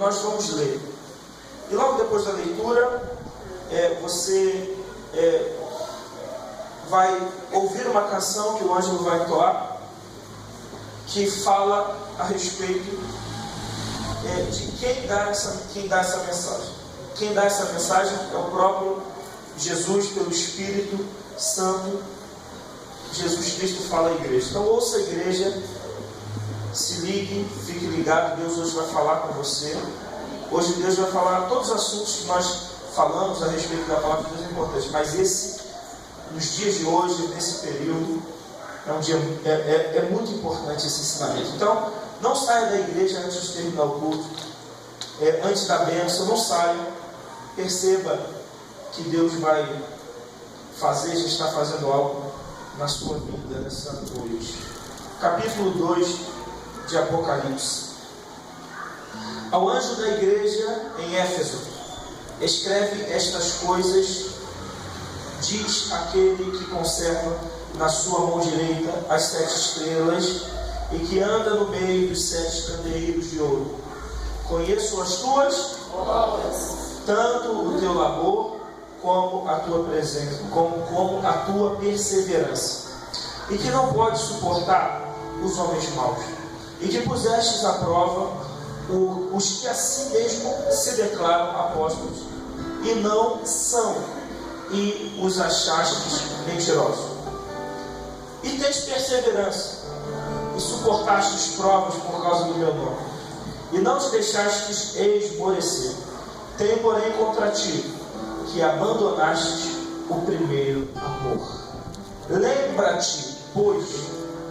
nós vamos ler. E logo depois da leitura, você vai ouvir uma canção que o Ângelo vai entoar, que fala a respeito de quem dá essa mensagem. Quem dá essa mensagem é o próprio Jesus, pelo Espírito Santo. Jesus Cristo fala à igreja. Então ouça a igreja, se ligue, fique ligado. Deus hoje vai falar com você. Hoje Deus vai falar todos os assuntos que nós falamos a respeito da palavra de Deus é importante. Mas nos dias de hoje, nesse período, é muito importante esse ensinamento. Então, não saia da igreja antes de terminar o culto, antes da bênção, não saia. Perceba que Deus vai fazer, já está fazendo algo na sua vida nessa noite. Capítulo 2 de Apocalipse. Ao anjo da igreja em Éfeso, escreve estas coisas, diz aquele que conserva na sua mão direita as 7 estrelas e que anda no meio dos 7 candeeiros de ouro. Conheço as tuas obras, tanto o teu labor como a tua presença, como a tua perseverança, e que não podes suportar os homens maus, e que pusestes à prova os que assim mesmo se declaram apóstolos e não são, e os achastes mentirosos. E tens perseverança, e suportastes provas por causa do meu nome, e não te deixastes esmorecer. Tenho, porém, contra ti que abandonaste o primeiro amor. Lembra-te, pois,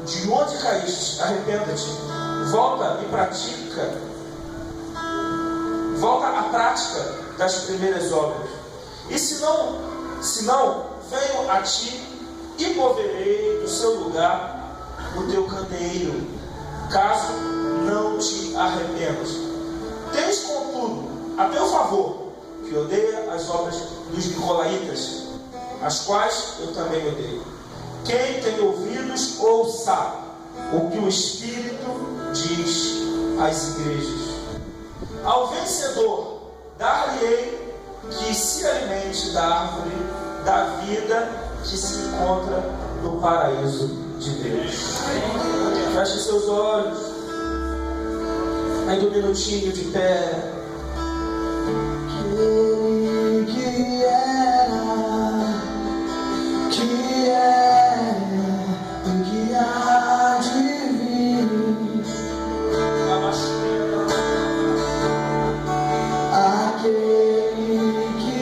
de onde caíste, arrependa-te, volta à prática das primeiras obras. E se não, venho a ti e moverei do seu lugar o teu candeeiro, caso não te arrependas. Tens, contudo, a teu favor, que odeia as obras dos nicolaítas, as quais eu também odeio. Quem tem ouvidos, ouça o que o Espírito diz às igrejas. Ao vencedor, dar-lhe-ei que se alimente da árvore da vida que se encontra no paraíso de Deus. Feche seus olhos, ainda um minutinho de pé. Que é o que há de vir, aquele que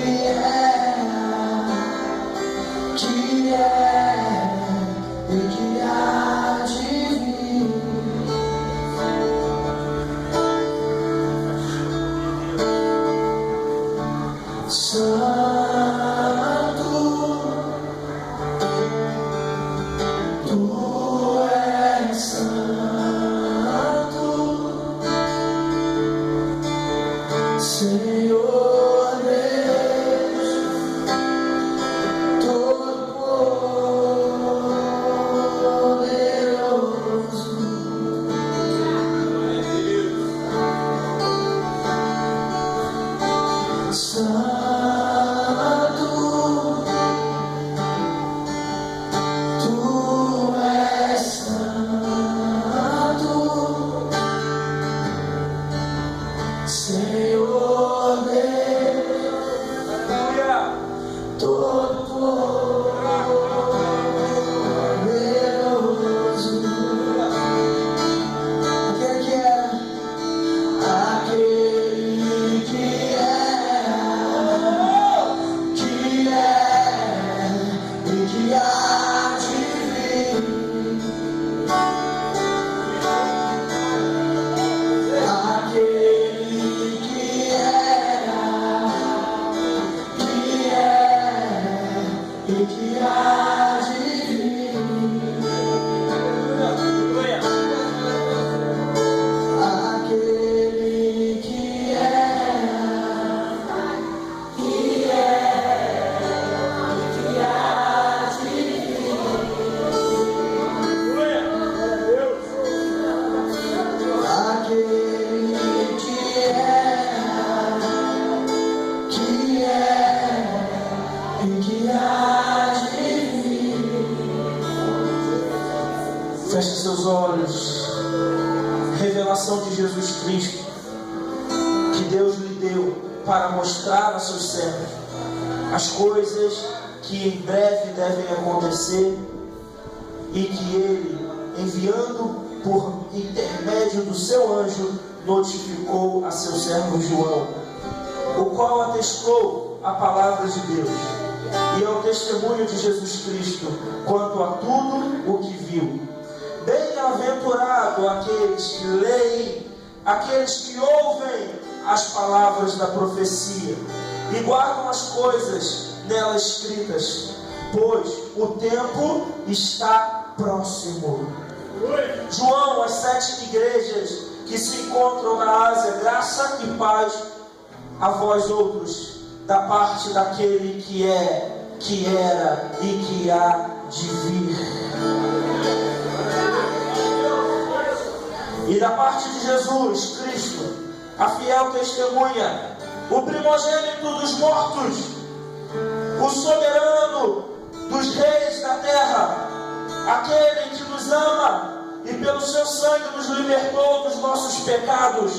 é o que há de vir. Aquele que revelação de Jesus Cristo que Deus lhe deu para mostrar a seus servos as coisas que em breve devem acontecer e que Ele, enviando por intermédio do seu anjo, notificou a seu servo João, o qual atestou a palavra de Deus e é o testemunho de Jesus Cristo quanto a tudo o que viu. Bem-aventurado aqueles que leem, aqueles que ouvem as palavras da profecia e guardam as coisas nela escritas, pois o tempo está próximo. João, as 7 igrejas que se encontram na Ásia, graça e paz a vós outros, da parte daquele que é, que era e que há de vir. E da parte de Jesus Cristo, a fiel testemunha, o primogênito dos mortos, o soberano dos reis da terra, aquele que nos ama e pelo seu sangue nos libertou dos nossos pecados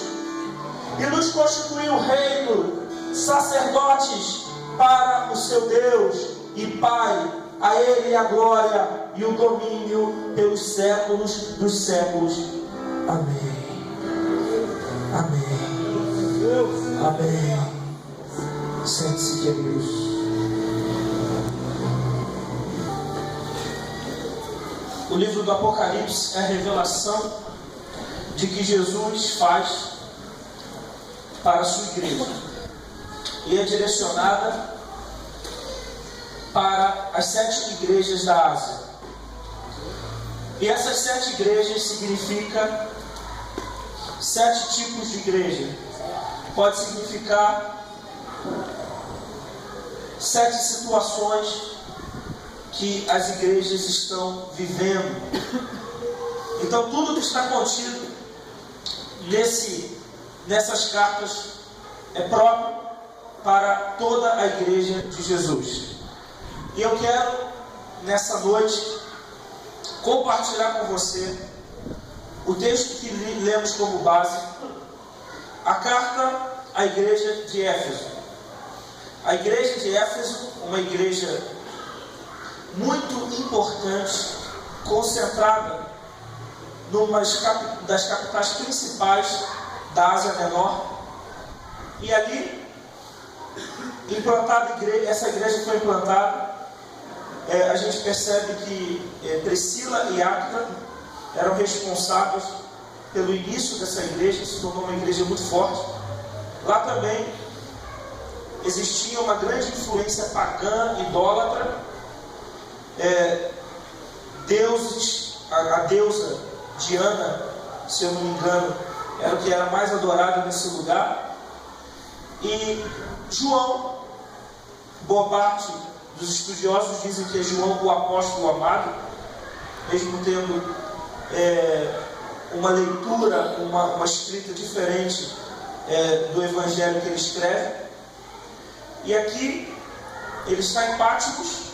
e nos constituiu reino, sacerdotes para o seu Deus e Pai. A Ele a glória e o domínio pelos séculos dos séculos. Amém. Amém. Amém. Sente-se, queridos. O livro do Apocalipse é a revelação de que Jesus faz para a sua igreja e é direcionada para as 7 igrejas da Ásia. E essas 7 igrejas significam 7 tipos de igreja. Pode significar 7 situações que as igrejas estão vivendo. Então tudo que está contido nessas cartas é próprio para toda a igreja de Jesus. E eu quero nessa noite compartilhar com você o texto que lemos como base, a carta à igreja de Éfeso. A igreja de Éfeso, uma igreja muito importante, concentrada numa das capitais principais da Ásia Menor, e ali essa igreja foi implantada. A gente percebe que Priscila e Áquila eram responsáveis pelo início dessa igreja, se tornou uma igreja muito forte. Lá também existia uma grande influência pagã, idólatra. Deuses, a deusa Diana, se eu não me engano, era o que era mais adorado nesse lugar. E João, boa parte dos estudiosos dizem que é João o apóstolo amado, mesmo tendo uma leitura, uma escrita diferente do evangelho que ele escreve. E aqui ele está em Patmos,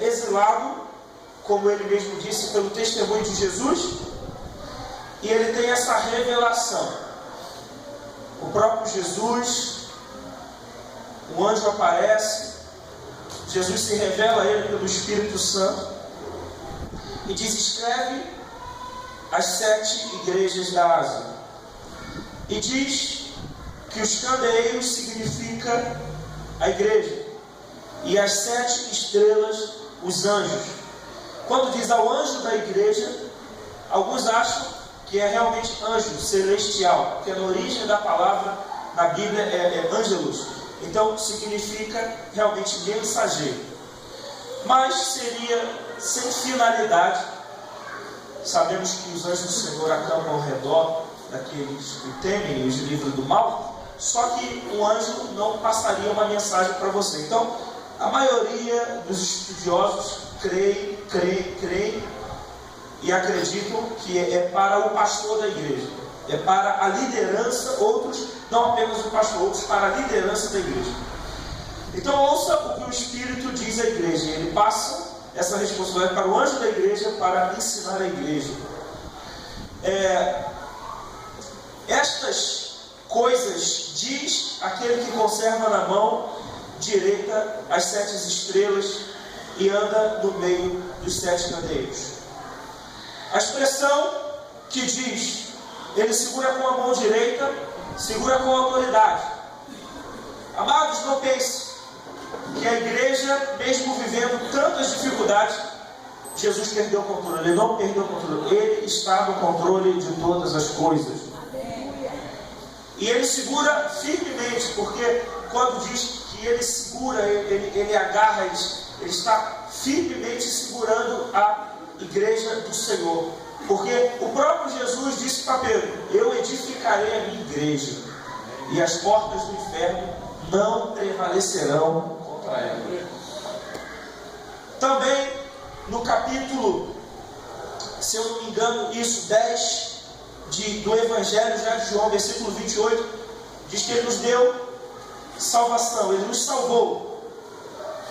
exilado, como ele mesmo disse, pelo testemunho de Jesus, e ele tem essa revelação. O próprio Jesus, o anjo aparece, Jesus se revela a ele pelo Espírito Santo e diz: escreve as 7 igrejas da Ásia. E diz que os candeeiros significa a igreja e as 7 estrelas os anjos. Quando diz ao anjo da igreja, alguns acham que é realmente anjo celestial, porque na origem da palavra na Bíblia é angelos, então significa realmente mensageiro, mas seria sem finalidade. Sabemos que os anjos do Senhor acampam ao redor daqueles que temem e os livram do mal, só que um anjo não passaria uma mensagem para você. Então a maioria dos estudiosos creem e acreditam que é para o pastor da igreja, é para a liderança, outros, não apenas o pastor, outros para a liderança da igreja. Então ouça o que o Espírito diz à igreja, ele passa essa responsabilidade para o anjo da igreja para ensinar a igreja. Estas coisas diz aquele que conserva na mão direita as 7 estrelas e anda no meio dos 7 candeeiros. A expressão que diz, ele segura com a mão direita, segura com autoridade. Amados, não pense que a igreja, mesmo vivendo tantas dificuldades, Jesus perdeu o controle. Ele não perdeu o controle. Ele está no controle de todas as coisas. E ele segura firmemente, porque quando diz que ele segura, ele agarra, ele está firmemente segurando a igreja do Senhor. Porque o próprio Jesus disse para Pedro: eu edificarei a minha igreja, e as portas do inferno não prevalecerão contra ela. Também no capítulo, se eu não me engano, 10 do Evangelho já de João, versículo 28, diz que ele nos deu salvação, ele nos salvou,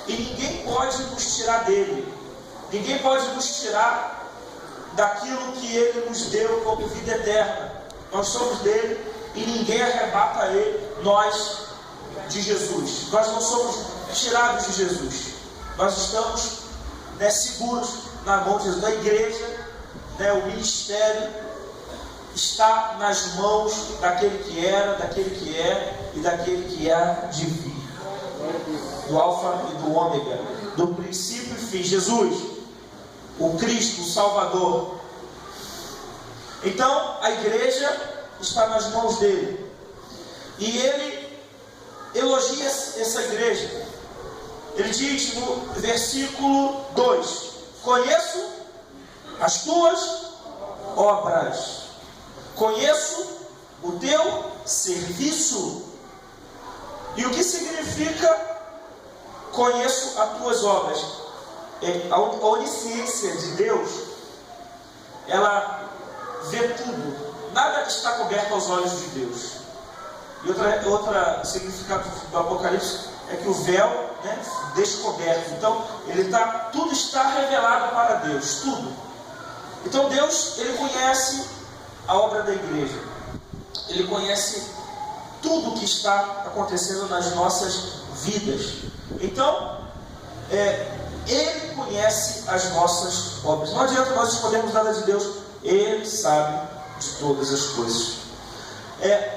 e ninguém pode nos tirar dele, ninguém pode nos tirar daquilo que ele nos deu como vida eterna. Nós somos dele e ninguém arrebata ele, nós de Jesus. Nós não somos tirados de Jesus, nós estamos seguros na mão de Jesus. A igreja, o ministério está nas mãos daquele que era, daquele que é e daquele que há de vir, do Alfa e do Ômega, do princípio e fim, Jesus, o Cristo, o Salvador. Então a igreja está nas mãos dele, e ele elogia essa igreja. Ele diz no versículo 2: conheço as tuas obras, conheço o teu serviço. E o que significa conheço as tuas obras? A onisciência de Deus, ela vê tudo, nada está coberto aos olhos de Deus. E outra significado do Apocalipse é que o véu, descoberto. Então tudo está revelado para Deus, tudo. Então Deus, ele conhece a obra da igreja, ele conhece tudo o que está acontecendo nas nossas vidas. Então ele conhece as nossas obras. Não adianta nós escolhermos nada de Deus, ele sabe de todas as coisas.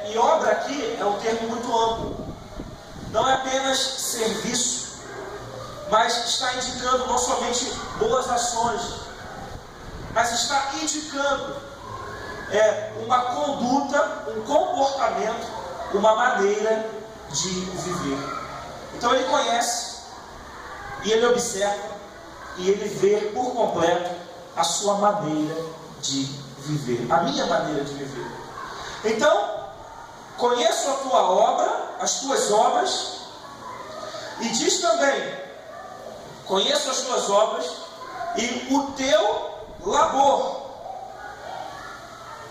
E obra aqui é um termo muito amplo, não é apenas serviço, mas está indicando não somente boas ações, mas está indicando uma conduta, um comportamento, uma maneira de viver. Então ele conhece, e ele observa, e ele vê por completo a sua maneira de viver, a minha maneira de viver. Então, conheço a tua obra, as tuas obras, e diz também: conheço as tuas obras e o teu labor.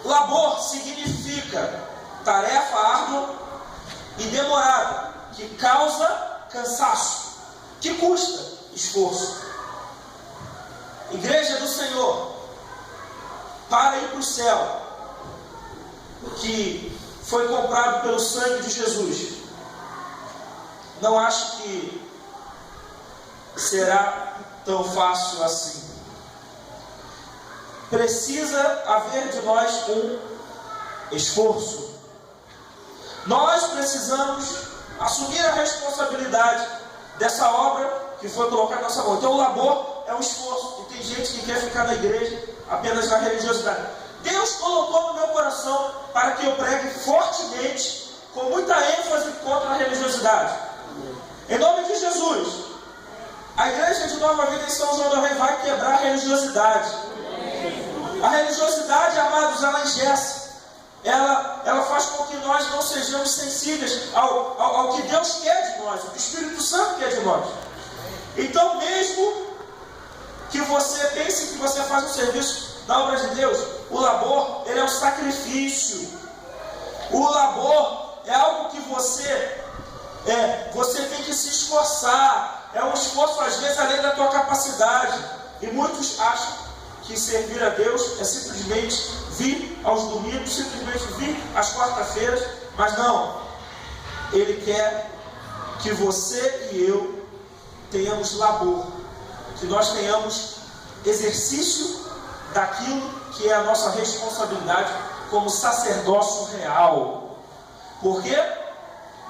Labor significa tarefa árdua e demorada, que causa cansaço, que custa esforço. Igreja do Senhor, para ir para o céu, que foi comprado pelo sangue de Jesus, não acho que será tão fácil assim. Precisa haver de nós um esforço. Nós precisamos assumir a responsabilidade dessa obra que foi colocada na nossa mão. Então o labor é um esforço, e tem gente que quer ficar na igreja apenas na religiosidade. Deus colocou no meu coração para que eu pregue fortemente, com muita ênfase, contra a religiosidade. Em nome de Jesus, a igreja de Nova Vida em São João del Rei vai quebrar a religiosidade. A religiosidade, amados, ela engessa. Ela faz com que nós não sejamos sensíveis ao que Deus quer de nós, o que o Espírito Santo quer de nós. Então, mesmo que você pense que você faz um serviço na obra de Deus, o labor, ele é um sacrifício. O labor é algo que você tem que se esforçar. É um esforço, às vezes, além da tua capacidade. E muitos acham que servir a Deus é simplesmente vir aos domingos, simplesmente vir às quarta-feiras, mas não. Ele quer que você e eu tenhamos labor, que nós tenhamos exercício daquilo que é a nossa responsabilidade como sacerdócio real. Porque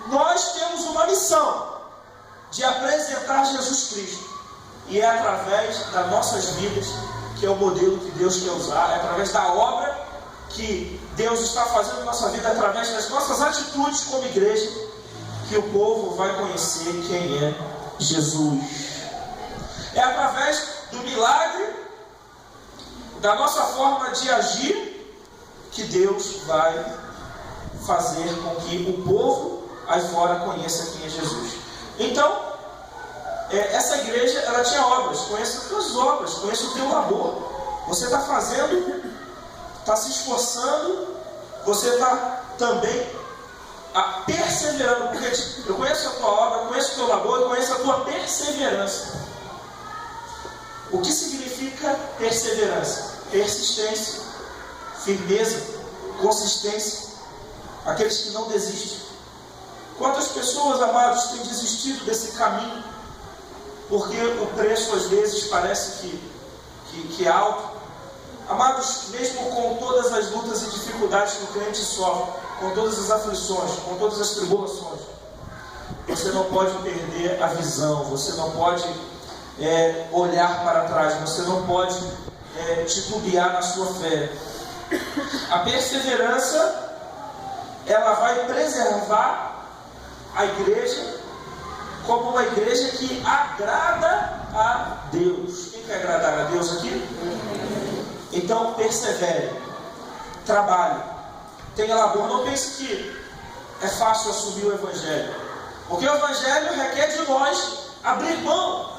nós temos uma missão de apresentar Jesus Cristo. E é através das nossas vidas, que é o modelo que Deus quer usar, é através da obra que Deus está fazendo na nossa vida, através das nossas atitudes como igreja, que o povo vai conhecer quem é Jesus. É através do milagre, da nossa forma de agir, que Deus vai fazer com que o povo aí fora conheça quem é Jesus. Então, essa igreja, ela tinha obras. Conheça as tuas obras, conheça o teu labor. Você está fazendo, está se esforçando, você está também perseverando, porque eu conheço a tua obra, eu conheço o teu labor, eu conheço a tua perseverança. O que significa perseverança? Persistência, firmeza, consistência. Aqueles que não desistem. Quantas pessoas, amados, têm desistido desse caminho? Porque o preço às vezes parece que é alto. Amados, mesmo com todas as lutas e dificuldades que o crente sofre, com todas as aflições, com todas as tribulações, você não pode perder a visão, você não pode olhar para trás, você não pode titubear na sua fé. A perseverança, ela vai preservar a igreja como uma igreja que agrada a Deus. Quem quer agradar a Deus aqui? Então persevere, trabalhe, tenha labor. Não pense que é fácil assumir o Evangelho, porque o Evangelho requer de nós abrir mão.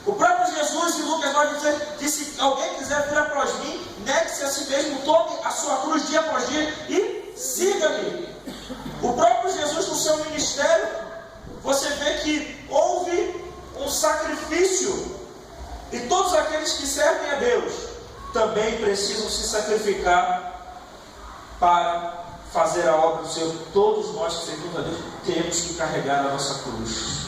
O próprio Jesus, em Lucas 9, diz que se alguém quiser vir após mim, negue-se a si mesmo, tome a sua cruz dia após dia e siga-me. O próprio Jesus, no seu ministério, você vê que houve um sacrifício, e todos aqueles que servem a Deus também precisam se sacrificar para fazer a obra do Senhor. Todos nós que servimos a Deus temos que carregar a nossa cruz.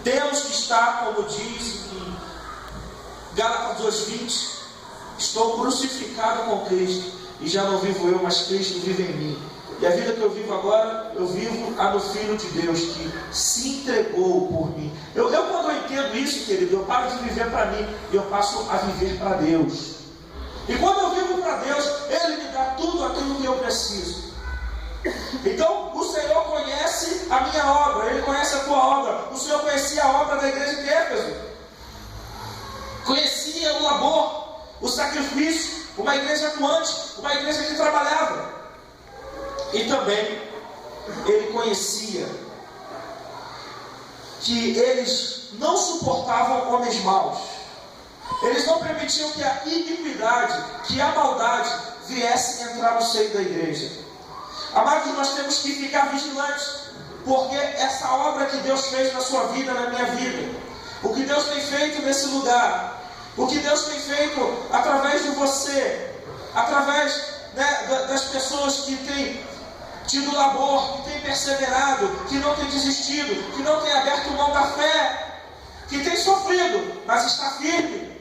Temos que estar, como diz em Gálatas 2:20, estou crucificado com Cristo, e já não vivo eu, mas Cristo vive em mim. E a vida que eu vivo agora, eu vivo a do Filho de Deus, que se entregou por mim. Quando eu entendo isso, querido, eu paro de viver para mim e eu passo a viver para Deus. E quando eu vivo para Deus, Ele me dá tudo aquilo que eu preciso. Então, o Senhor conhece a minha obra, Ele conhece a tua obra. O Senhor conhecia a obra da igreja de Éfeso, conhecia o labor, o sacrifício, uma igreja atuante, uma igreja que trabalhava. E também Ele conhecia que eles não suportavam homens maus. Eles não permitiam que a iniquidade, que a maldade viesse entrar no seio da igreja. Amados, nós temos que ficar vigilantes, porque essa obra que Deus fez na sua vida, na minha vida, o que Deus tem feito nesse lugar, o que Deus tem feito através de você, através das pessoas que têm tido labor, que têm perseverado, que não têm desistido, que não têm aberto mão da fé, que têm sofrido, mas está firme.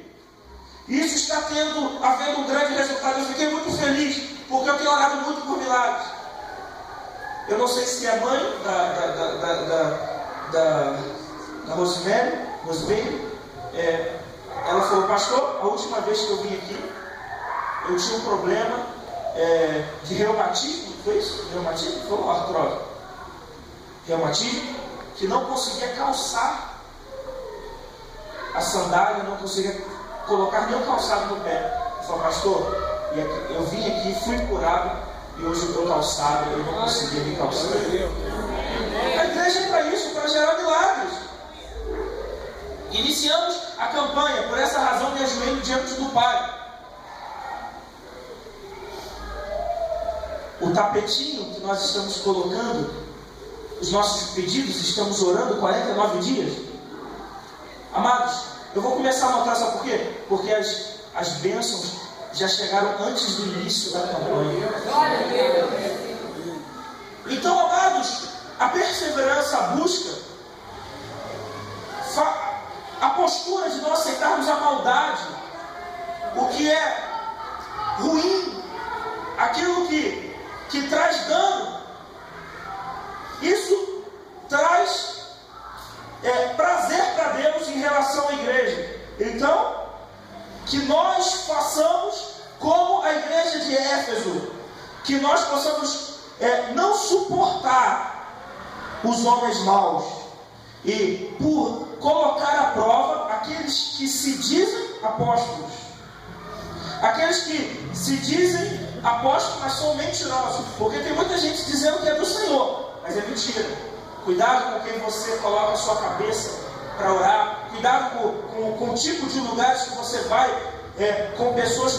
Isso está havendo um grande resultado. Eu fiquei muito feliz, porque eu tenho orado muito por milagres. Eu não sei se a mãe da Rosemary, ela falou: pastor, a última vez que eu vim aqui, eu tinha um problema de reumatismo. Foi isso? Reumatismo? Foi uma artrose. Reumatismo, que não conseguia calçar a sandália, não conseguia colocar nem o calçado no pé. Eu falei: pastor, eu vim aqui, fui curado, e hoje eu estou calçado, eu não conseguia me calçar. A igreja é para isso, para gerar milagres. Iniciamos a campanha, por essa razão me ajoelho diante do Pai. O tapetinho que nós estamos colocando, os nossos pedidos, estamos orando 49 dias. Amados, eu vou começar a notar, sabe por quê? Porque as bênçãos já chegaram antes do início da campanha. Então, amados, a perseverança, a busca, a postura de não aceitarmos a maldade, o que é ruim, aquilo que traz dano, isso traz prazer para Deus em relação à igreja. Então, que nós façamos como a igreja de Éfeso, que nós possamos não suportar os homens maus e por colocar à prova aqueles que se dizem apóstolos, aqueles que se dizem apóstolos, mas são mentirosos, porque tem muita gente dizendo que é do Senhor, mas é mentira. Cuidado com quem você coloca a sua cabeça para orar, cuidado com o tipo de lugares que você vai, com pessoas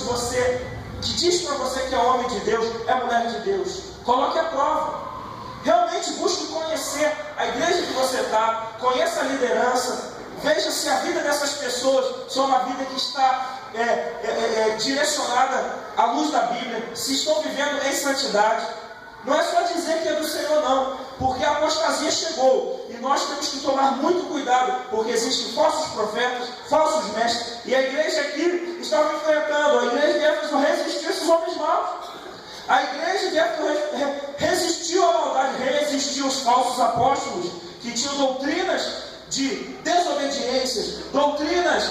que diz para você que é homem de Deus, é mulher de Deus. Coloque a prova. Realmente busque conhecer a igreja que você está, conheça a liderança, veja se a vida dessas pessoas são uma vida que está direcionada à luz da Bíblia, se estão vivendo em santidade. Não é só dizer que é do Senhor, não, porque a apostasia chegou e nós temos que tomar muito cuidado, porque existem falsos profetas, falsos mestres, e a igreja aqui estava enfrentando, a igreja de Éfeso resistiu a esses homens maus. A igreja de Éfeso resistiu à maldade, resistiu aos falsos apóstolos que tinham doutrinas de desobediências, doutrinas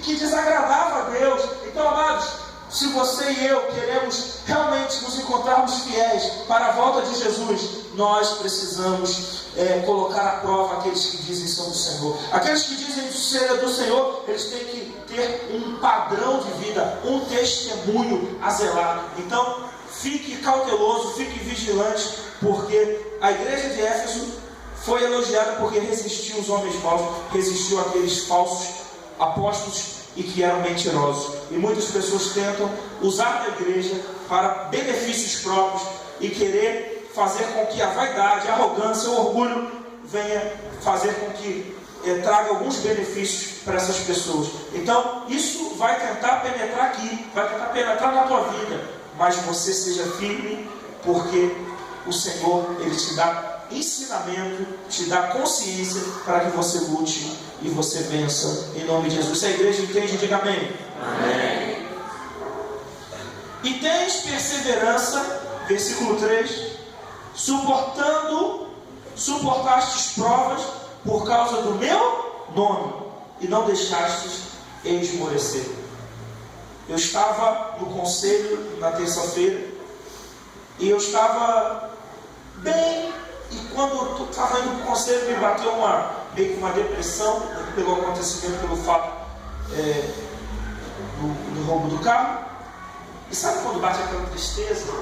que desagradavam a Deus. Então, amados, se você e eu queremos realmente nos encontrarmos fiéis para a volta de Jesus, nós precisamos colocar à prova aqueles que dizem que são do Senhor. Aqueles que dizem ser do Senhor, eles têm que ter um padrão de vida, um testemunho a zelar. Então, fique cauteloso, fique vigilante, porque a igreja de Éfeso foi elogiada porque resistiu aos homens maus, resistiu àqueles falsos apóstolos e que eram mentirosos. E muitas pessoas tentam usar a igreja para benefícios próprios e querer fazer com que a vaidade, a arrogância, o orgulho venha fazer com que traga alguns benefícios para essas pessoas. Então, isso vai tentar penetrar aqui, vai tentar penetrar na tua vida, mas você seja firme, porque o Senhor, Ele te dá ensinamento, te dá consciência para que você lute e você vença em nome de Jesus. Se a igreja entende, diga amém. Amém. E tens perseverança, versículo 3, suportastes provas por causa do meu nome e não deixastes esmorecer. Eu estava no conselho na terça-feira e eu estava bem. E quando eu estava indo para o conselho, me bateu meio que uma depressão pelo acontecimento, pelo fato do roubo do carro. E sabe quando bate aquela tristeza?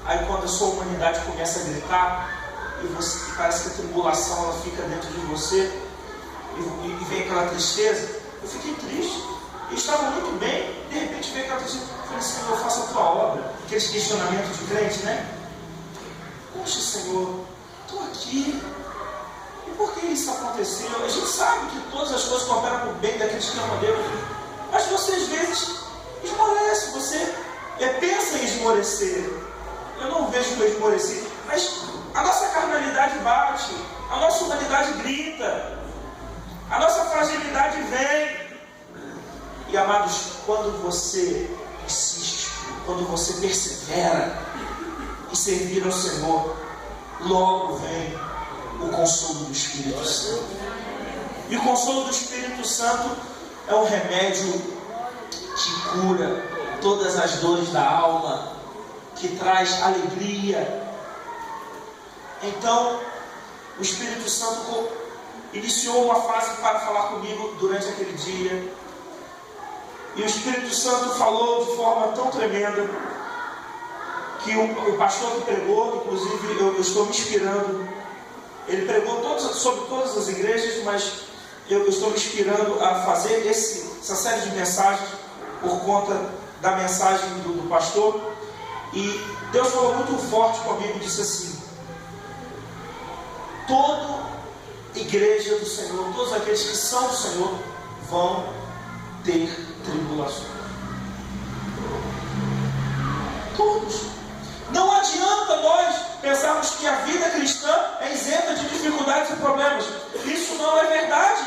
Aí quando a sua humanidade começa a gritar e parece que a tribulação ela fica dentro de você e vem aquela tristeza. Eu fiquei triste. Eu estava muito bem, de repente veio aquela tristeza. Eu falei, Senhor, faça a tua obra. Aqueles questionamentos de crente, né? Poxa, Senhor, estou aqui. E por que isso aconteceu? A gente sabe que todas as coisas cooperam para o bem daqueles que amam a Deus. Mas você às vezes esmorece. Você pensa em esmorecer. Eu não vejo que eu esmoreci. Mas a nossa carnalidade bate. A nossa humanidade grita. A nossa fragilidade vem. E amados, quando você insiste, quando você persevera em servir ao Senhor, logo vem o consolo do Espírito Santo. E o consolo do Espírito Santo é um remédio que cura todas as dores da alma, que traz alegria. Então, o Espírito Santo iniciou uma fase para falar comigo durante aquele dia. E o Espírito Santo falou de forma tão tremenda que o pastor que pregou, inclusive eu estou me inspirando, ele pregou sobre todas as igrejas, mas eu estou me inspirando a fazer essa série de mensagens por conta da mensagem do pastor. E Deus falou muito forte comigo e disse assim: toda igreja do Senhor, todos aqueles que são do Senhor vão ter tribulações. todos. Não adianta nós pensarmos que a vida cristã é isenta de dificuldades e problemas. Isso não é verdade.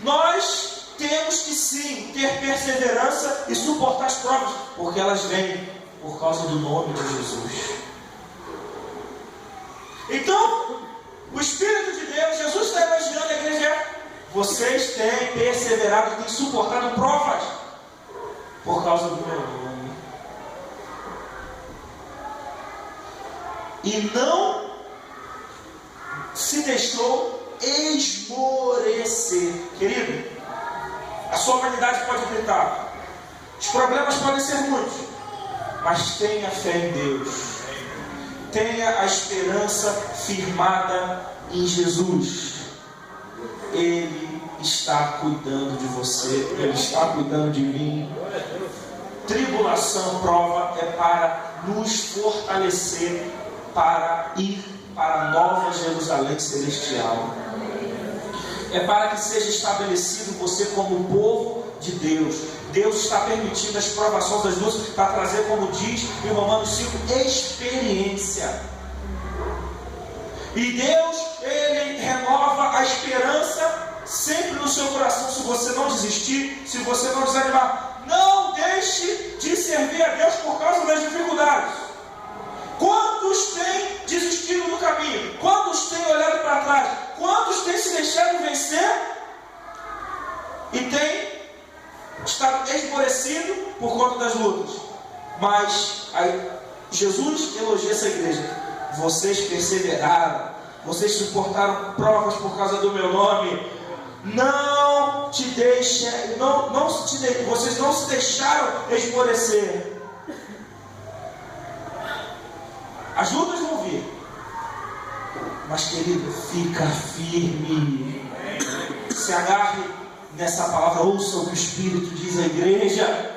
Nós temos que sim ter perseverança e suportar as provas, porque elas vêm por causa do nome de Jesus. Então, o Espírito de Deus, Jesus está elogiando a igreja. Vocês têm perseverado, têm suportado provas por causa do meu nome. E não se deixou esmorecer. Querido, a sua humanidade pode gritar, os problemas podem ser muitos, mas tenha fé em Deus, tenha a esperança firmada em Jesus. Ele está cuidando de você, Ele está cuidando de mim. Tribulação, prova é para nos fortalecer, para ir para a nova Jerusalém celestial. É para que seja estabelecido você como povo de Deus. Deus está permitindo as provações das lutas para trazer, como diz em Romanos 5, experiência. E Deus, Ele renova a esperança sempre no seu coração. Se você não desistir, se você não desanimar, não deixe de servir a Deus por causa das dificuldades. Quantos têm desistido do caminho? Quantos têm olhado para trás? Quantos têm se deixado vencer e têm estado esmorecido por conta das lutas? Mas aí, Jesus elogia essa igreja. Vocês perseveraram, vocês suportaram provas por causa do meu nome. Não te deixe, vocês não se deixaram esmorecer. As lutas vão vir, mas querido, fica firme. Se agarre nessa palavra, ouça o que o Espírito diz à igreja.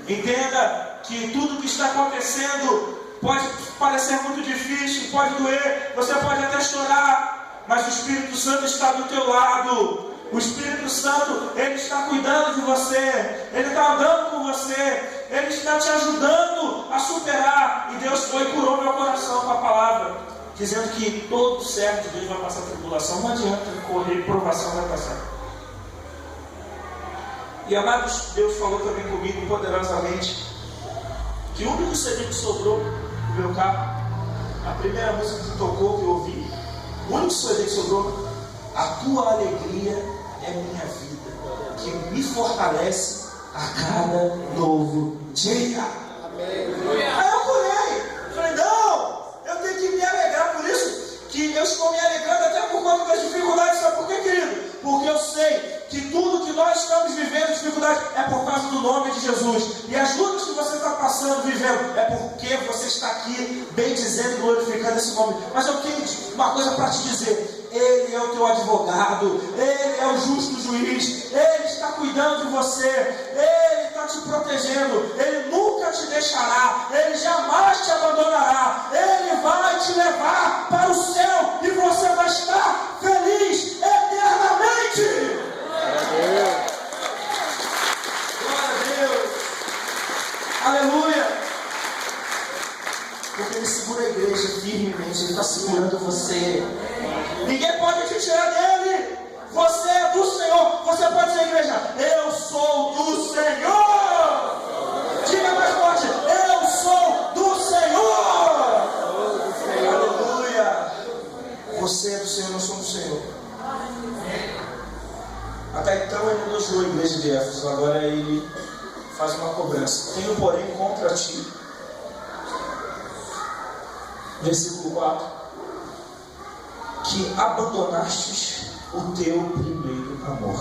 Entenda que tudo que está acontecendo pode parecer muito difícil, pode doer, você pode até chorar, mas o Espírito Santo está do teu lado. O Espírito Santo, Ele está cuidando de você, Ele está andando com você, Ele está te ajudando a superar. E Deus foi e curou meu coração com a palavra, dizendo que todo servo de Deus vai passar tribulação. Não adianta correr, provação vai passar. E amados, Deus falou também comigo poderosamente que o único CD que sobrou no meu carro, a primeira música que tocou, que eu ouvi, o único CD que sobrou, a tua alegria é minha vida, que me fortalece a cada novo dia. Amém. Aí eu curei, falei, não, eu tenho que me alegrar, por isso que eu estou me alegrando até por conta das dificuldades. Sabe por quê, querido? Porque eu sei que tudo que nós estamos vivendo, dificuldade, é por causa do nome de Jesus. E as lutas que você está passando, vivendo, é porque você está aqui bendizendo e glorificando esse nome. Mas eu tenho uma coisa para te dizer: Ele é o teu advogado, Ele é o justo juiz, Ele está cuidando de você, Ele está te protegendo, Ele nunca te deixará, Ele jamais te abandonará, Ele vai te levar para o céu e você vai estar feliz eternamente. Glória a Deus, aleluia, porque Ele segura a igreja firmemente, Ele está segurando você. Ninguém pode te tirar dele. Você é do Senhor. Você pode dizer, igreja, eu sou do Senhor. Diga mais forte, eu sou do Senhor. Aleluia. Você é do Senhor, nós somos do Senhor. Até então ele elogiou a igreja de Éfeso. Agora ele faz uma cobrança. Tenho, porém, contra ti, versículo 4, que abandonastes o teu primeiro amor.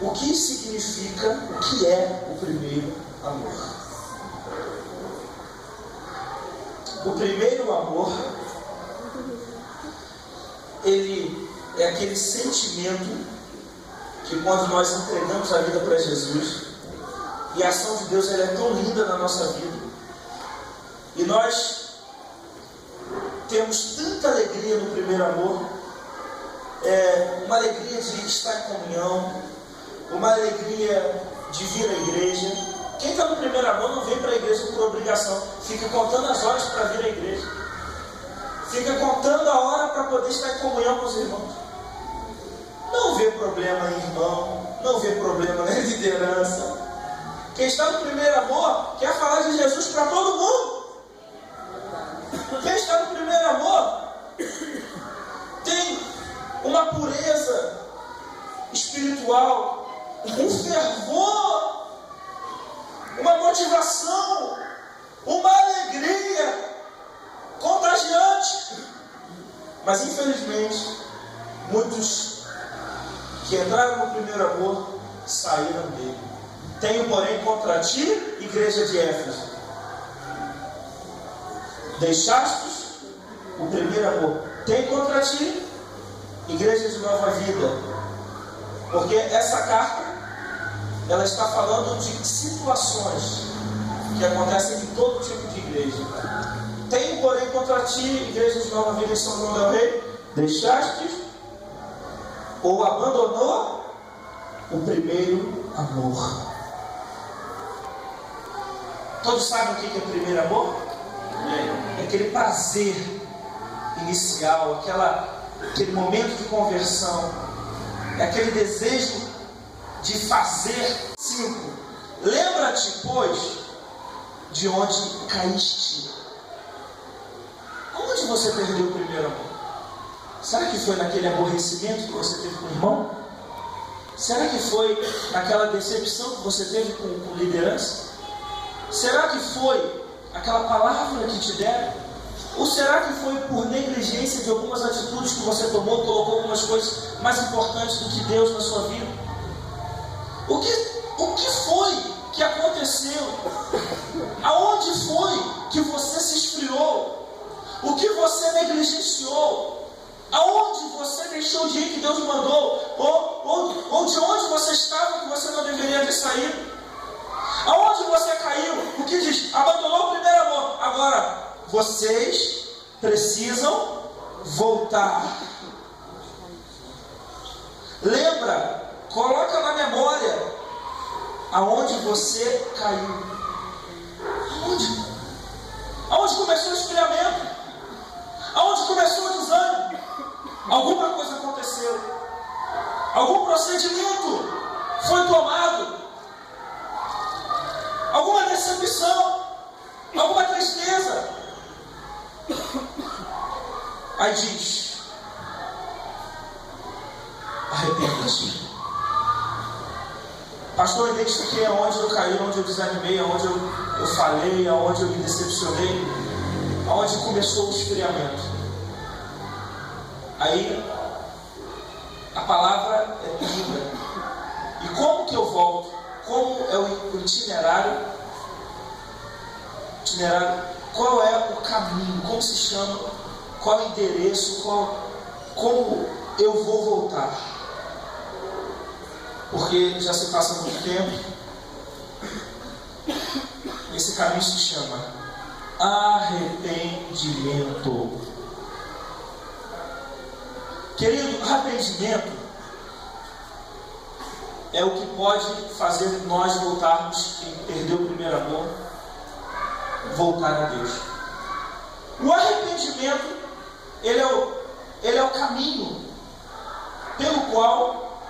O que significa, o que é o primeiro amor? O primeiro amor, ele é aquele sentimento que quando nós entregamos a vida para Jesus, e a ação de Deus ela é tão linda na nossa vida, e nós temos tanta alegria no primeiro amor, uma alegria de estar em comunhão, uma alegria de vir à igreja. Quem está no primeiro amor não vem para a igreja por obrigação, fica contando as horas para vir à igreja, fica contando a hora para poder estar em comunhão com os irmãos. Não vê problema em irmão, não vê problema na liderança. Quem está no primeiro amor quer falar de Jesus para todo mundo. Quem está no primeiro amor tem uma pureza espiritual, um fervor, uma motivação, uma alegria contagiante. Mas infelizmente, muitos que entraram no primeiro amor saíram dele. Tenho, porém, contra ti, igreja de Éfeso, deixastes o primeiro amor. Tenho contra ti, igreja de Nova Vida, porque essa carta, ela está falando de situações que acontecem em todo tipo de igreja. Tenho, porém, contra ti, igreja de Nova Vida em São João del Rei, deixastes ou abandonou o primeiro amor. Todos sabem o que é primeiro amor? É aquele prazer inicial, aquele momento de conversão, é aquele desejo de fazer. 5. Lembra-te, pois, de onde caíste. Onde você perdeu o primeiro amor? Será que foi naquele aborrecimento que você teve com o irmão? Será que foi naquela decepção que você teve com liderança? Será que foi aquela palavra que te deram? Ou será que foi por negligência de algumas atitudes que você tomou, colocou algumas coisas mais importantes do que Deus na sua vida? O que foi que aconteceu? Aonde foi que você se esfriou? O que você negligenciou? Aonde você deixou de ir que Deus mandou? Ou de onde você estava que você não deveria ter saído? Aonde você caiu? O que diz? Abandonou o primeiro amor. Agora, vocês precisam voltar. Lembra, coloca na memória aonde você caiu. Aonde? Aonde começou o esfriamento? Aonde começou o desânimo? Alguma coisa aconteceu. Algum procedimento foi tomado. Alguma decepção, alguma tristeza. Aí diz: arrependa-te. Pastor, eu identifiquei aonde eu caí, aonde eu desanimei, aonde eu falhei, aonde eu me decepcionei, aonde começou o esfriamento. Aí a palavra é linda. E como que eu volto? Como é o itinerário? Qual é o caminho? Como se chama? Qual é o endereço? Como eu vou voltar? Porque já se passa muito tempo. Esse caminho se chama arrependimento. Querido, arrependimento é o que pode fazer nós voltarmos, quem perdeu o primeiro amor, voltar a Deus. O arrependimento, ele é o caminho pelo qual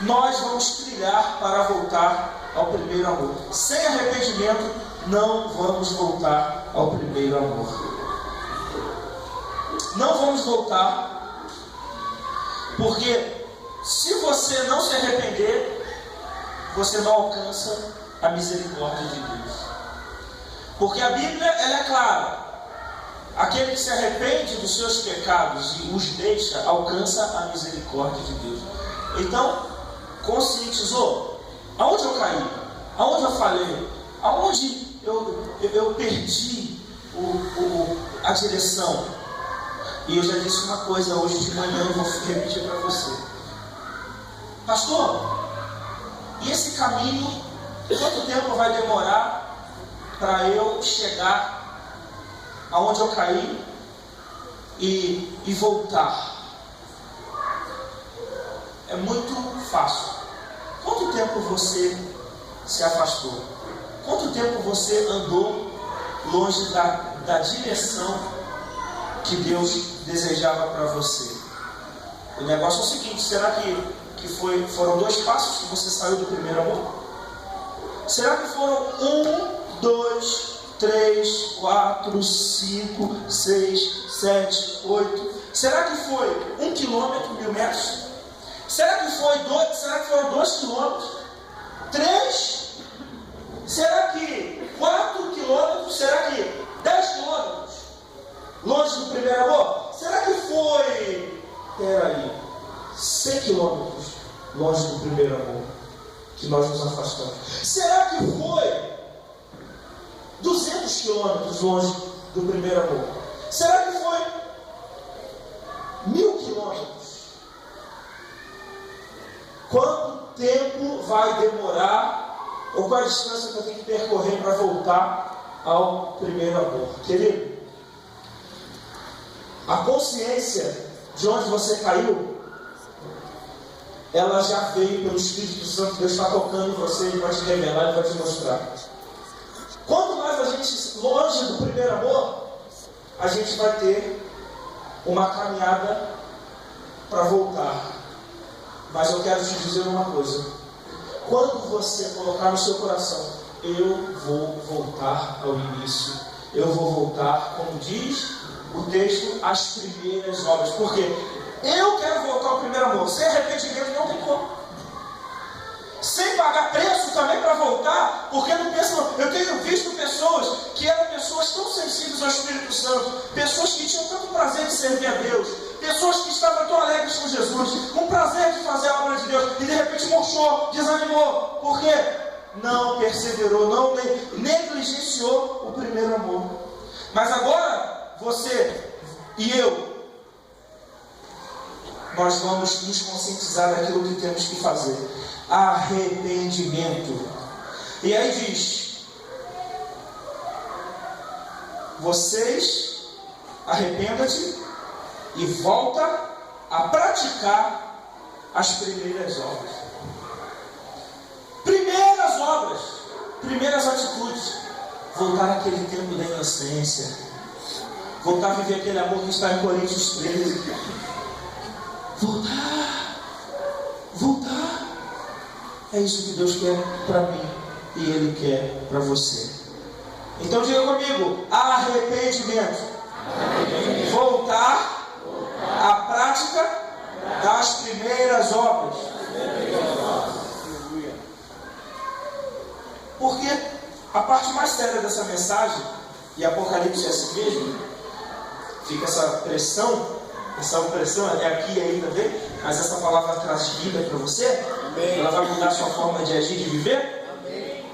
nós vamos trilhar para voltar ao primeiro amor. Sem arrependimento, não vamos voltar ao primeiro amor. Não vamos voltar, porque se você não se arrepender, você não alcança a misericórdia de Deus. Porque a Bíblia, ela é clara: aquele que se arrepende dos seus pecados e os deixa, alcança a misericórdia de Deus. Então, conscientizou? Aonde eu caí? Aonde eu falhei? Aonde eu perdi a direção? E eu já disse uma coisa hoje de manhã, eu vou repetir para você. Pastor, e esse caminho, quanto tempo vai demorar para eu chegar aonde eu caí e voltar? É muito fácil. Quanto tempo você se afastou? Quanto tempo você andou longe da direção que Deus desejava para você? O negócio é o seguinte: será que foram 2 passos que você saiu do primeiro amor? Será que foram 1, 2, 3, 4, 5, 6, 7, 8? Será que foi 1 quilômetro, 1000 metros? Será que foram 2 quilômetros? 3? Será que 4 quilômetros? Será que 10 quilômetros? Longe do primeiro amor? Será que foi, 100 quilômetros longe do primeiro amor que nós nos afastamos? Será que foi 200 quilômetros longe do primeiro amor? Será que foi 1000 quilômetros? Quanto tempo vai demorar, ou qual a distância que eu tenho que percorrer para voltar ao primeiro amor? Querido, a consciência de onde você caiu, ela já veio pelo Espírito Santo. Deus está tocando em você, Ele vai te revelar, Ele vai te mostrar. Quanto mais a gente longe do primeiro amor, a gente vai ter uma caminhada para voltar. Mas eu quero te dizer uma coisa: quando você colocar no seu coração, eu vou voltar ao início, eu vou voltar, como diz o texto, às primeiras obras. Por quê? Eu quero voltar ao primeiro amor. Sem arrependimento não tem como. Sem pagar preço também para voltar, porque não pensam. Eu tenho visto pessoas que eram pessoas tão sensíveis ao Espírito Santo, pessoas que tinham tanto prazer de servir a Deus, pessoas que estavam tão alegres com Jesus, com prazer de fazer a obra de Deus, e de repente murchou, desanimou. Por quê? Não perseverou, não negligenciou o primeiro amor. Mas agora, você e eu, nós vamos nos conscientizar daquilo que temos que fazer. Arrependimento. E aí diz: vocês, arrependa-te e volta a praticar as primeiras obras. Primeiras obras, primeiras atitudes. Voltar àquele tempo da inocência. Voltar a viver aquele amor que está em Coríntios 13. Voltar. É isso que Deus quer para mim e Ele quer para você. Então diga comigo: arrependimento. Voltar à prática das primeiras obras. Porque a parte mais séria dessa mensagem, e Apocalipse é assim mesmo, fica essa pressão, essa opressão é aqui e aí também, mas essa palavra traz vida para você. Amém. Ela vai mudar a sua forma de agir e de viver. Amém.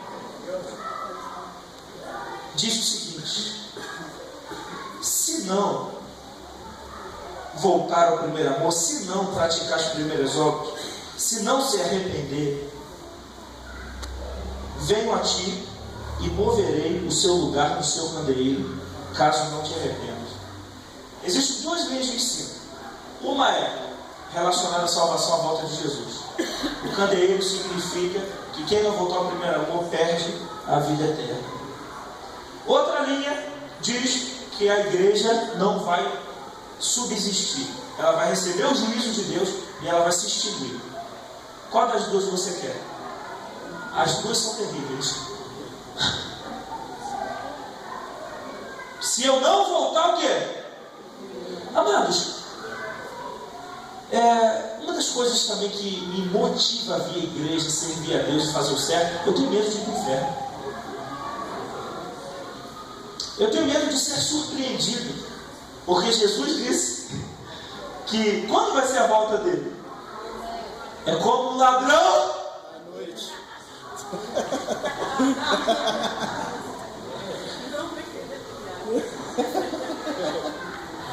Diz o seguinte: se não voltar ao primeiro amor, se não praticar as primeiras obras, se não se arrepender, venho a ti e moverei o seu lugar no seu candeeiro, caso não te arrependas. Existem 2 linhas de ensino. Uma é relacionada à salvação à volta de Jesus. O candeeiro significa que quem não voltar ao primeiro amor perde a vida eterna. Outra linha diz que a igreja não vai subsistir. Ela vai receber o juízo de Deus e ela vai se extinguir. Qual das 2 você quer? As 2 são terríveis. Se eu não voltar, o quê? Amados, uma das coisas também que me motiva a vir à igreja, servir a Deus e fazer o certo, eu tenho medo de ir para o inferno. Eu tenho medo de ser surpreendido, porque Jesus disse que quando vai ser a volta dele? É como um ladrão à noite.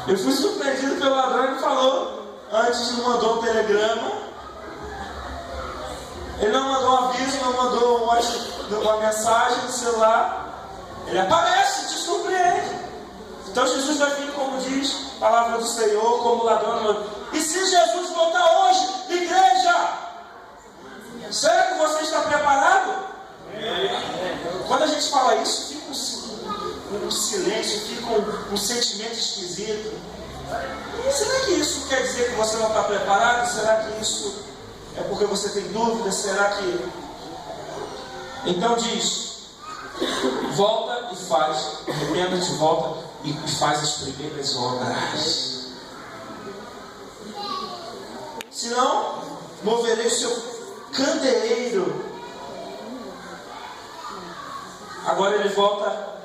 Eu fui surpreendido pelo ladrão. Ele falou, antes não mandou um telegrama, ele não mandou um aviso, não mandou uma mensagem no celular. Ele aparece, te surpreende. Então Jesus vai vir, como diz a palavra do Senhor, como ladrão à noite. E se Jesus voltar hoje, igreja, Será que você está preparado? Quando a gente fala isso, fica um silêncio, fica um sentimento esquisito. Será que isso quer dizer que você não está preparado? Será que isso é porque você tem dúvidas? Será que... Então diz: volta e faz, arrependa-te, volta e faz as primeiras obras. Senão, moverei o seu candeeiro. Agora ele volta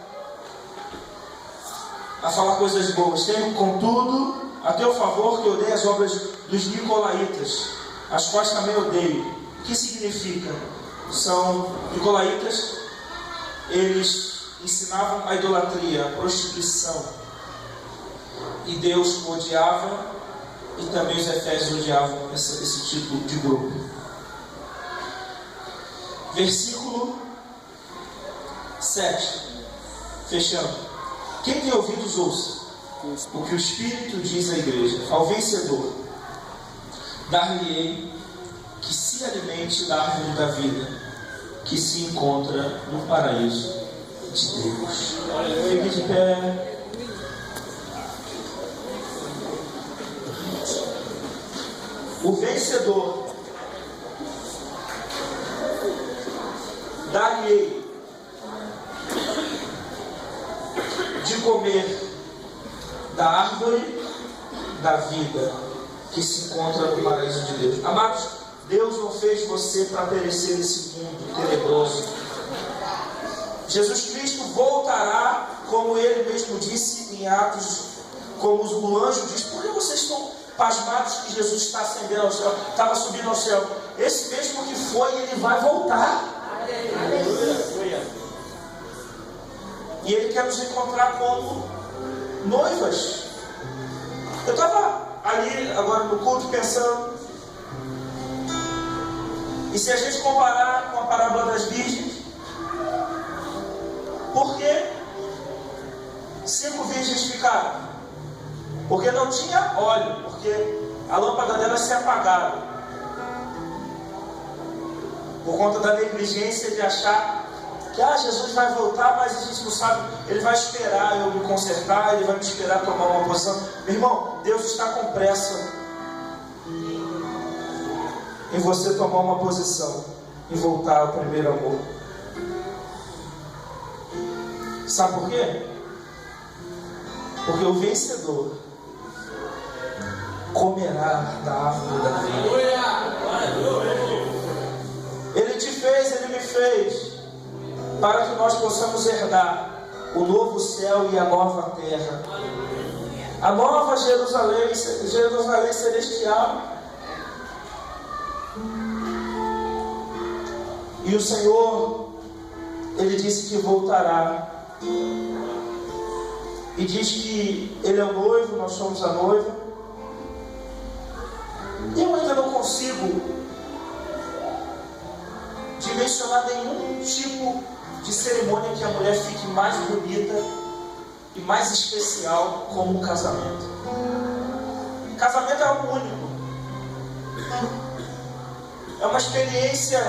a falar coisas boas. Tenho, contudo, a teu favor que odeio as obras dos nicolaítas, as quais também odeio. O que significa? São nicolaítas, eles ensinavam a idolatria, a prostituição. E Deus odiava, e também os efésios odiavam esse tipo de grupo. Versículo 7. Fechando. Quem tem ouvidos, ouça o que o Espírito diz à igreja. Ao vencedor, dar-lhe-ei que se alimente da árvore da vida, que se encontra no paraíso de Deus. Fique de pé. O vencedor, dar-lhe-ei de comer da árvore da vida, que se encontra no paraíso de Deus. Amados, Deus não fez você para perecer nesse mundo tenebroso. Jesus Cristo voltará, como Ele mesmo disse em Atos, como o anjo diz: por que vocês estão pasmados que Jesus está ascendendo ao céu, estava subindo ao céu? Esse mesmo que foi, Ele vai voltar. E Ele quer nos encontrar como noivas. Eu estava ali agora no culto pensando, e se a gente comparar com a parábola das virgens, por que 5 virgens ficaram? Porque não tinha óleo, porque a lâmpada delas se apagava, por conta da negligência de achar que Jesus vai voltar, mas a gente não sabe. Ele vai esperar eu me consertar, Ele vai me esperar tomar uma posição. Meu irmão, Deus está com pressa em você tomar uma posição, em voltar ao primeiro amor. Sabe por quê? Porque o vencedor comerá da árvore da vida. Ele te fez, Ele me fez, para que nós possamos herdar o novo céu e a nova terra, a nova Jerusalém, Jerusalém celestial. E o Senhor, Ele disse que voltará, e diz que Ele é o noivo, nós somos a noiva. Eu ainda não consigo dimensionar nenhum tipo de cerimônia que a mulher fique mais bonita e mais especial como o casamento. Casamento é algo único, é uma experiência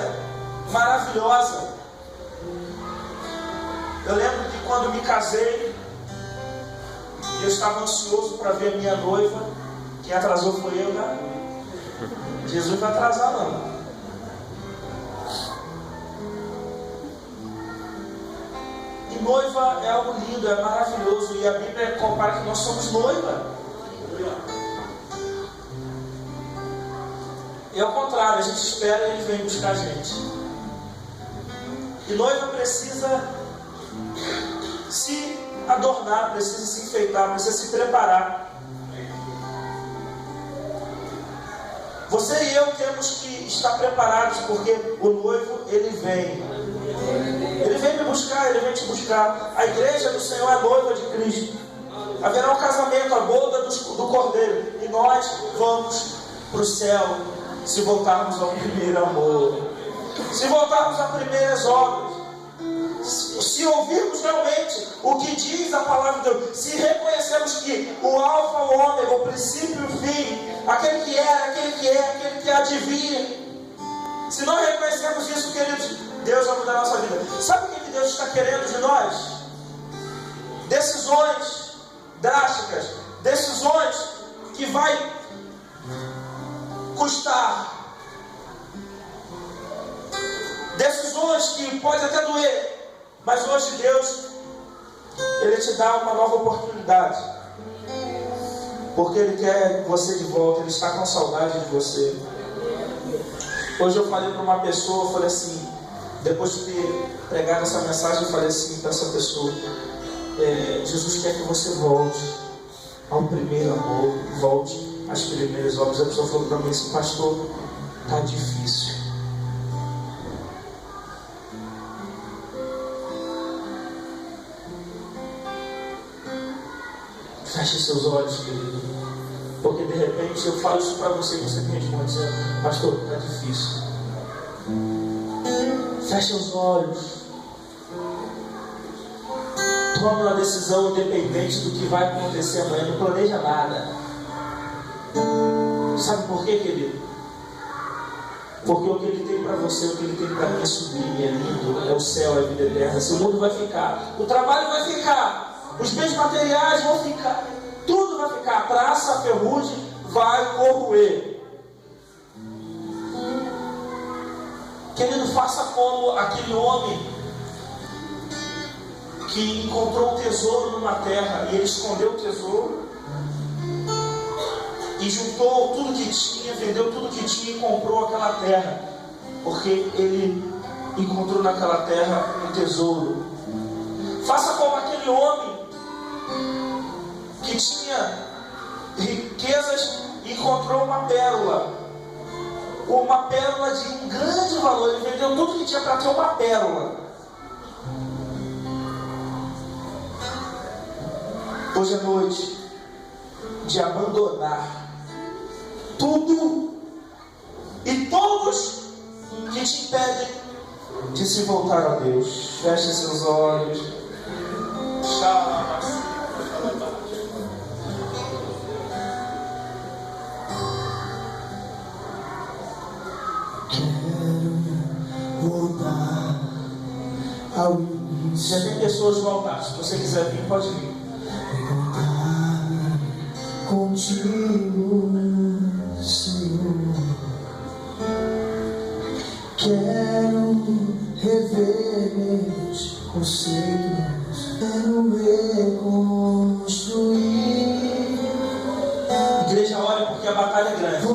maravilhosa. Eu lembro que quando me casei, eu estava ansioso para ver a minha noiva. Quem atrasou foi eu, né? Jesus não vai atrasar, não. E noiva é algo lindo, é maravilhoso. E a Bíblia compara que nós somos noiva. E ao contrário, a gente espera e Ele vem buscar a gente. E noiva precisa se adornar, precisa se enfeitar, precisa se preparar. Você e eu temos que estar preparados, porque o noivo, ele vem. Ele vem me buscar, Ele vem te buscar. A igreja do Senhor é a noiva de Cristo. Haverá um casamento, a boda do Cordeiro. E nós vamos para o céu, se voltarmos ao primeiro amor, se voltarmos às primeiras obras, se ouvirmos realmente o que diz a palavra de Deus, se reconhecermos que o alfa, o ômega, o princípio e o fim, aquele que era, aquele que é, aquele que há de vir, Se não reconhecemos isso, queridos, Deus vai mudar a nossa vida. Sabe o que Deus está querendo de nós? Decisões drásticas, decisões que vai custar, decisões que pode até doer, mas hoje Deus, Ele te dá uma nova oportunidade, porque Ele quer você de volta, Ele está com saudade de você. Hoje eu falei para uma pessoa, eu falei assim, depois de ter pregado essa mensagem, eu falei assim para essa pessoa, Jesus quer que você volte ao primeiro amor, volte às primeiras obras. A pessoa falou para mim assim, pastor, está difícil. Feche seus olhos, querido, porque de repente eu falo isso para você e você tem responde dizendo, pastor, está difícil. Feche os olhos. Toma uma decisão independente do que vai acontecer amanhã. Não planeja nada. Sabe por quê, querido? Porque o que Ele tem para você, o que Ele tem para mim é sublime, é lindo, é o céu, é a vida eterna. Esse mundo vai ficar, o trabalho vai ficar, os bens materiais vão ficar, tudo vai ficar. A traça, a ferrugem vai corroer. Querido, faça como aquele homem que encontrou um tesouro numa terra e ele escondeu o tesouro e juntou tudo que tinha, vendeu tudo que tinha e comprou aquela terra, porque ele encontrou naquela terra um tesouro. Faça como aquele homem que tinha riquezas e encontrou uma pérola de um grande valor. Ele vendeu tudo que tinha para ter uma pérola. Hoje é noite de abandonar tudo e todos que te impedem de se voltar a Deus. Feche seus olhos. Quero voltar ao início. Já tem pessoas no altar. Se você quiser vir, pode vir. Contigo, Senhor, quero rever meus conceitos, quero reconstruir. Igreja, olha, porque a batalha é grande.